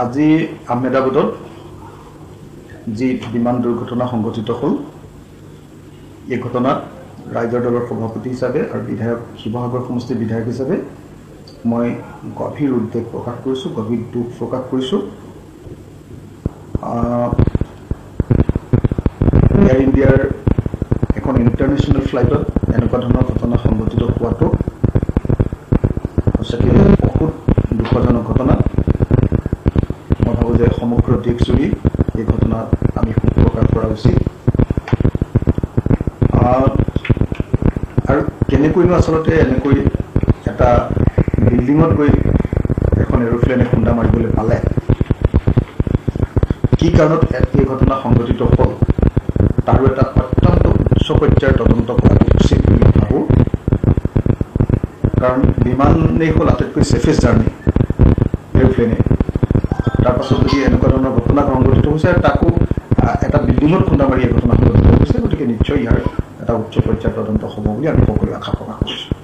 আজি আহমেদাবাদত যি বিমান দুৰ্ঘটনা সংঘটিত হ'ল এই ঘটনাত ৰাইজৰ দলৰ সভাপতি হিচাপে আৰু বিধায়ক শিৱসাগৰ সমষ্টিৰ বিধায়ক হিচাপে মই গভীৰ উদ্বেগ প্ৰকাশ কৰিছোঁ, গভীৰ দুখ প্ৰকাশ কৰিছোঁ। এয়াৰ ইণ্ডিয়াৰ এখন ইণ্টাৰনেশ্যনেল ফ্লাইটত এনেকুৱা ধৰণৰ ঘটনা সংঘটিত হোৱাটো সঁচাকৈ বহুত দুখজনক ঘটনা। মই ভাবোঁ যে সমগ্ৰ দেশজুৰি এই ঘটনাত আমি শোক প্ৰকাশ কৰা উচিত। আৰু কেনেকৈনো আচলতে এনেকৈ এটা বিল্ডিঙত গৈ এখন এৰোপ্লেনে খুন্দা মাৰিবলৈ পালে, কি কাৰণত এই ঘটনা সংঘটিত হ'ল তাৰো এটা অত্যন্ত উচ্চ পৰ্যায়ৰ তদন্ত কৰাটো উচিত বুলি ভাবোঁ। কাৰণ বিমানেই হ'ল আটাইতকৈ ছেফেষ্ট জাৰ্ণি এৰোপ্লেনে। তাৰপাছত যদি এনেকুৱা ধৰণৰ ঘটনা সংঘটিত হৈছে আৰু তাকো এটা বিল্ডিঙত খুন্দা মাৰি এই ঘটনা সংঘটিত হৈছে, গতিকে নিশ্চয় ইয়াৰ এটা উচ্চ পৰ্যায়ৰ তদন্ত হ'ব বুলি আমি সকলোৱে আশা প্ৰকাশ কৰিছোঁ।